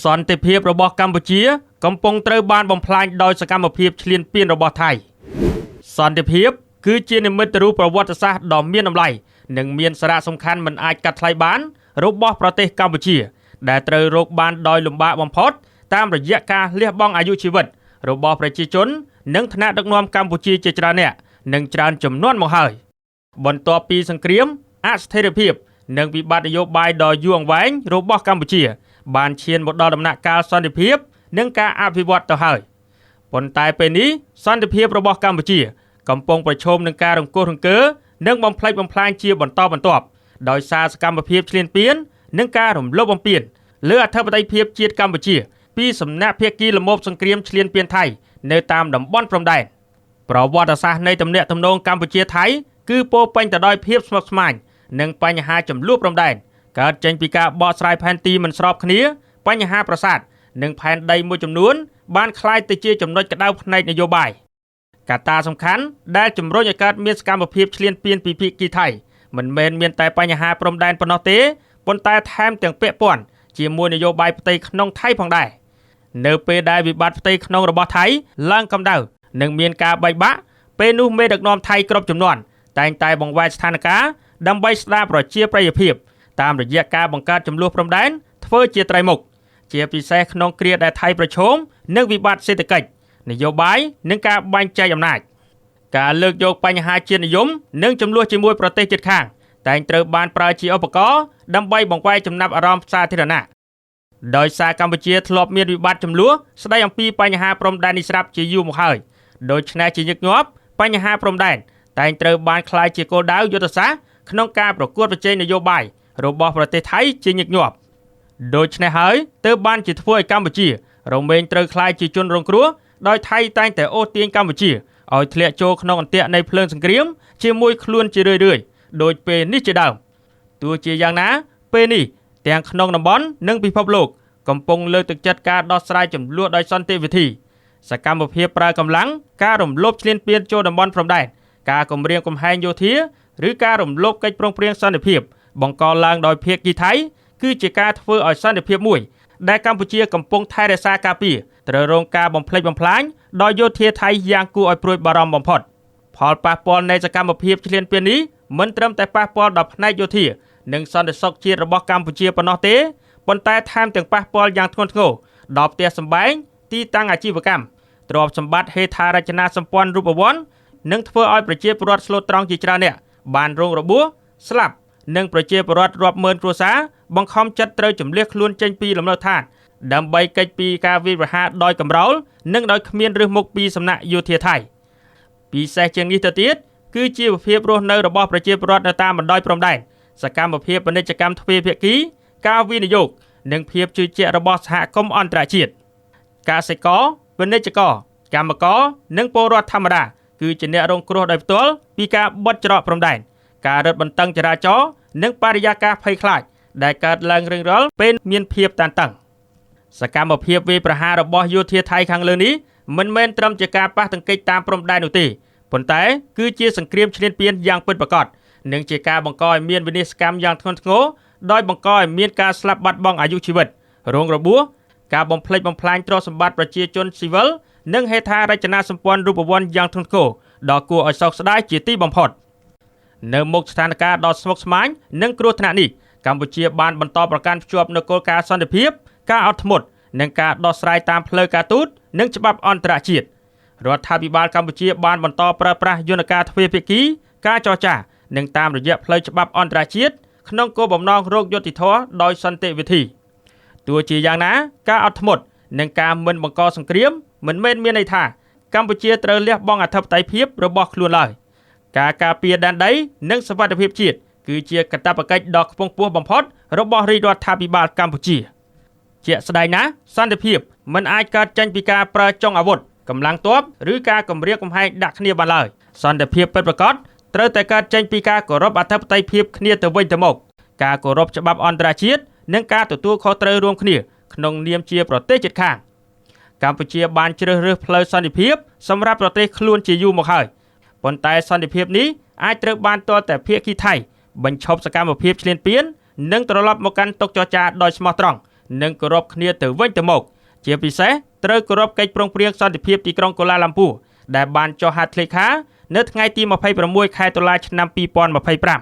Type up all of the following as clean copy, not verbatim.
សន្តិភាពរបស់កម្ពុជាកំពុងត្រូវបានបំផ្លាញដោយសកម្មភាពឈ្លានពានរបស់ថៃសន្តិភាពគឺជានិមិត្តរូបប្រវត្តិសាស្ត្រដ៏មានតម្លៃនិងមានសារៈសំខាន់មិនអាចកាត់ថ្លៃបានរបស់ប្រទេសកម្ពុជាដែលត្រូវរកបានដោយលំបាកបំផុតតាមរយៈការលះបង់អាយុជីវិតរបស់ប្រជាជននិងថ្នាក់ដឹកនាំកម្ពុជាជាច្រើនអ្នកនិងច្រើនចំនួនមកហើយបន្ទាប់ពីសង្គ្រាមអស្ថិរភាពនិងវិបត្តិនយោបាយដ៏យូរអង្វែងរបស់កម្ពុជាបានឈានមកដល់ដំណាក់កាលសន្តិភាពនិងការអភិវឌ្ឍទៅហើយប៉ុន្តែពេលនេះសន្តិភាពរបស់កម្ពុជាកំពុងប្រឈមនឹងការរង្គោះរង្គើនិងបំផ្លិចបំផ្លាញជាបន្តបន្ទាប់ដោយសារសកម្មភាពឈ្លានពាននិងការរំលោភបំពានលើអធិបតេយ្យភាពជាតិកម្ពុជាពីសំណាក់ភាគីលំមសង្គ្រាមឈ្លានពានថៃនៅតាមតំបន់ព្រំដែនប្រវត្តិសាស្ត្រនៃទំនាក់ទំនងកម្ពុជាថៃគឺពោរពេញទៅដោយភាពស្មុគស្មាញនិងបញ្ហាចំនួនព្រំដែនកើតចេញពីការបកស្រាយផែនទីមិនស្របគ្នាបញ្ហាប្រាសាទនិងផែនដីមួយចំនួនបានคล้ายទៅជាចំណុចក្តៅផ្នែកនយោបាយកត្តាសំខាន់ដែលជំរុញឲ្យកើតមានសកម្មភាពឈ្លានពានពីភាគីថៃមិនមែនមានតែបញ្ហាព្រំដែនប៉ុណ្ណោះទេប៉ុន្តែថែមទាំងពាក់ព័ន្ធជាមួយនយោបាយផ្ទៃក្នុងថៃផងដែរនៅពេលដែលវិបត្តិផ្ទៃក្នុងរបស់ថៃឡើងកម្ដៅនិងមានការបែកបាក់ពេលនោះមេដឹកនាំថៃគ្រប់ចំនួនតែងតែបង្វែរស្ថានភាពដើម្បីស្ដារប្រជាប្រិយភាពតាមរយៈការបង្កើតចំនួនព្រំដែនធ្វើជាត្រីមុខជាពិសេសក្នុងគ្រាដែលថៃប្រឈមនឹងវិបត្តិសេដ្ឋកិច្ចនយោបាយនិងការបែងចែកអំណាចការលើកយកបញ្ហាជាតិនិយមនិងចំនួនជាមួយប្រទេសជិតខាងតែងត្រូវបានប្រើជាឧបករណ៍ដើម្បីបង្វែរចំណាប់អារម្មណ៍សាធារណៈដោយសារកម្ពុជាធ្លាប់មានវិបត្តិចំនួនស្ដីអំពីបញ្ហាព្រំដែននេះស្រាប់ជាយូរមកហើយដូច្នេះជាញឹកញាប់បញ្ហាព្រំដែនតែងត្រូវបានក្លាយជាគោលដៅយុទ្ធសាស្ត្រក្នុងការប្រកួតប្រជែងនយោបាយរបស់ប្រទេសថៃជាញឹកញាប់ដូច្នេះហើយទើបបានជាធ្វើឲ្យកម្ពុជារមែងត្រូវក្លាយជាជនរងគ្រោះដោយថៃតែងតែអូសទាញកម្ពុជាឲ្យធ្លាក់ចូលក្នុងអន្ទាក់នៃភ្លើងសង្គ្រាមជាមួយខ្លួនជារឿយៗដោយពេលនេះជាដើមទោះជាយ៉ាងណាពេលនេះទាំងក្នុងតំបន់និងពិភពលោកកំពុងលើកទឹកចិត្តការដោះស្រាយចំនួនដោយសន្តិវិធីសកម្មភាពប្រើកម្លាំងការរំលោភឈ្លានពានចូលតំបន់ព្រំដែនការគម្រាមកំហែងយោធាឬការរំលោភកិច្ចព្រមព្រៀងសន្តិភាពបង្កឡើងដោយភាគីថៃគឺជាការធ្វើឲ្យសន្តិភាពមួយដែលកម្ពុជាកំពុងថែរក្សាការពារត្រូវរងការបំផ្លិចបំផ្លាញដោយយោធាថៃយ៉ាងគួរឲ្យព្រួយបារម្ភបំផុតផលប៉ះពាល់នៃសកម្មភាពឈ្លានពាននេះមិនត្រឹមតែប៉ះពាល់ដល់ផ្នែកយោធានិងសន្តិសុខជាតិរបស់កម្ពុជាប៉ុណ្ណោះទេប៉ុន្តែថែមទាំងប៉ះពាល់យ៉ាងធ្ងន់ធ្ងរដល់ផ្ទះសម្បែងទីតាំងអាជីវកម្មទ្រព្យសម្បត្តិហេដ្ឋារចនាសម្ព័ន្ធរូបវន្តនិងធ្វើឲ្យប្រជាពលរដ្ឋស្លូតត្រង់ជាច្រើនអ្នកបានរងរបួសស្លាប់និងប្រជាពលរដ្ឋរាប់ម៉ឺនគ្រួសារបង្ខំចិត្តត្រូវជម្លៀសខ្លួនចេញពីលំនៅឋានដើម្បីគេចពីការវាយប្រហារដោយកំរោលនិងដោយគ្មានរើសមុខពីសំណាក់យោធាថៃពិសេសជាងនេះទៅទៀតគឺជីវភាពរស់នៅរបស់ប្រជាពលរដ្ឋនៅតាមបណ្ដោយព្រំដែនសកម្មភាពពាណិជ្ជកម្មទ្វេភាគីការវិនិយោគនិងភាពជឿជាក់របស់សហគមន៍អន្តរជាតិកសិករពាណិជ្ជករកម្មករនិងពលរដ្ឋធម្មតាគឺជាអ្នករងគ្រោះដោយផ្ទាល់ពីការបិទច្រកព្រំដែនការរឹតបន្តឹងចរាចរណ៍និងបរិយាកាសភ័យខ្លាចដែលកើតឡើងរៀងរាល់ពេលមានភាពតានតឹងសកម្មភាពវាយប្រហាររបស់យោធាថៃខាងលើនេះមិនមែនត្រឹមជាការប៉ះទង្គិចតាមព្រំដែននោះទេប៉ុន្តែគឺជាសង្គ្រាមឈ្លានពានយ៉ាងពិតប្រាកដនិងជាការបង្កឲ្យមានវិនាសកម្មយ៉ាងធ្ងន់ធ្ងរដោយបង្កឲ្យមានការស្លាប់បាត់បង់អាយុជីវិតរងរបួសការបំផ្លិចបំផ្លាញទ្រព្យសម្បត្តិប្រជាជនស៊ីវិលនិងហេដ្ឋារចនាសម្ព័ន្ធរូបវន្តយ៉ាងធ្ងន់ធ្ងរដ៏គួរឲ្យសោកស្ដាយជាទីបំផុតនៅមុខស្ថានភាពដ៏ស្មុគស្មាញនិងគ្រោះថ្នាក់នេះកម្ពុជាបានបន្តប្រកាន់ភ្ជាប់នូវគោលការណ៍សន្តិភាពការអត់ធ្មត់និងការដោះស្រាយតាមផ្លូវការទូតនិងច្បាប់អន្តរជាតិរដ្ឋាភិបាលកម្ពុជាបានបន្តប្រើប្រាស់យន្តការទ្វេភាគីការចរចានិងតាមរយៈផ្លូវច្បាប់អន្តរជាតិក្នុងគោលបំណងរកយុត្តិធម៌ដោយសន្តិវិធីទោះជាយ៉ាងណាការអត់ធ្មត់និងការមិនបង្កសង្គ្រាមមិនមែនមានន័យថាកម្ពុជាត្រូវលះបង់អធិបតេយ្យភាពរបស់ខ្លួនឡើយការការពារដែនដីនិងសុវត្ថិភាពជាតិគឺជាកាតព្វកិច្ចដ៏ខ្ពង់ខ្ពស់បំផុតរបស់រាជរដ្ឋាភិបាលកម្ពុជាជាក់ស្ដែងណាស់សន្តិភាពមិនអាចកើតចេញពីការប្រើចុងអាវុធកម្លាំងទ័ពឬការគម្រាមកំហែងដាក់គ្នាបានឡើយសន្តិភាពពិតប្រាកដត្រូវតែកើតចេញពីការគោរពអធិបតេយ្យភាពគ្នាទៅវិញទៅមកការគោរពច្បាប់អន្តរជាតិនិងការទទួលខុសត្រូវរួមគ្នាក្នុងនាមជាប្រទេសជិតខាងកម្ពុជាបានជ្រើសរើសផ្លូវសន្តិភាពសម្រាប់ប្រទេសខ្លួនជាយូរមកហើយប៉ុន្តែសន្តិភាពនេះអាចត្រូវបានទាល់តែភាគីថៃបញ្ឈប់សកម្មភាពឈ្លានពាននិងត្រឡប់មកកាន់តុចរចាដោយស្មោះត្រង់ និងគោរពគ្នាទៅវិញទៅមកជាពិសេសត្រូវគោរពកិច្ចព្រមព្រៀងសន្តិភាពទីក្រុងកូឡាឡាំពូដែលបានចុះហត្ថលេខានៅថ្ងៃទី26 ខែតុលាឆ្នាំ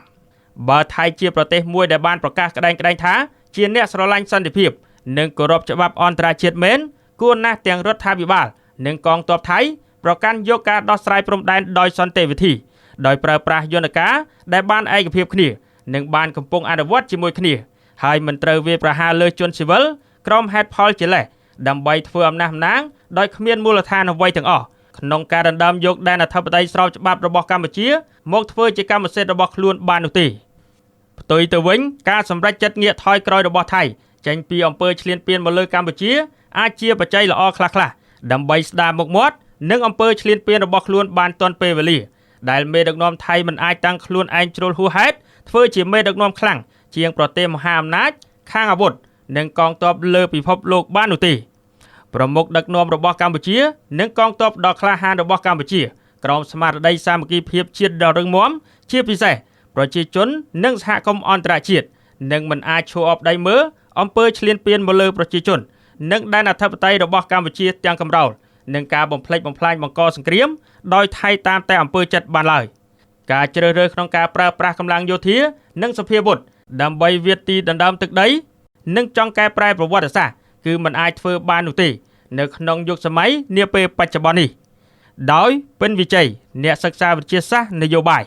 2025បើថៃជាប្រទេសមួយដែលបានប្រកាសក្តែងថាជាអ្នកស្រឡាញ់សន្តិភាពនិងគោរពច្បាប់អន្តរជាតិមែនគួរណាស់ទាំងរដ្ឋាភិបាលនិងកងទ័ពថៃប្រកាន់យកការដោះស្រាយព្រំដែនដោយសន្តិវិធីដោយប្រើប្រាស់យន្តការដែលបានឯកភាពគ្នានិងបានកំពុងអនុវត្តជាមួយគ្នាហើយមិនត្រូវវាយប្រហារលើជនស៊ីវិលក្រុមហេតុផលជាលេសដើម្បីធ្វើអំណះអំណាងដោយគ្មានមូលដ្ឋានអ្វីទាំងអស់ក្នុងការដណ្ដើមយកដែនអធិបតេយ្យស្របច្បាប់របស់កម្ពុជាមកធ្វើជាកម្មសិទ្ធិរបស់ខ្លួនបាននោះទេផ្ទុយទៅវិញការសម្រេចចិត្តងាកថយក្រោយរបស់ថៃចេញពីអំពើឈ្លានពានមកលើកម្ពុជាអាចជាបច្ច័យល្អខ្លះៗដើម្បីស្ដារមុខមាត់និងអំពើឈ្លានពានរបស់ខ្លួនបានទាន់ពេលវេលាដែលមេដឹកនាំថៃមិនអាចតាំងខ្លួនឯងជ្រុលហួសហេតុធ្វើជាមេដឹកនាំខ្លាំងជាងប្រទេសមហាអំណាចខាងអាវុធនិងកងទ័ពលើពិភពលោកបាននោះទេប្រមុខដឹកនាំរបស់កម្ពុជានិងកងទ័ពដ៏ក្លាហានរបស់កម្ពុជាក្រោមស្មារតីសាមគ្គីភាពជាតិដ៏រឹងមាំជាពិសេសប្រជាជននិងសហគមន៍អន្តរជាតិនឹងមិនអាចឈរអបដៃមើលអំពើឈ្លានពានមកលើប្រជាជននិងដែនអធិបតេយ្យរបស់កម្ពុជាទាំងកំរោលនិងការបំផ្លិចបំផ្លាញបង្កសង្គ្រាមដោយថៃតាមតែអំពើចិត្តបានឡើយការជ្រើសរើសក្នុងការប្រើប្រាស់កម្លាំងយោធានិងសភាវុធដើម្បីវាយទីដណ្ដើមទឹកដីនិងចង់កែប្រែប្រវត្តិសាស្ត្រគឺមិនអាចធ្វើបាននោះទេនៅក្នុងយុគសម័យនាពេលបច្ចុប្បន្ននេះដោយពិនវិជ័យអ្នកសិក្សាវិទ្យាសាស្ត្រនយោបាយ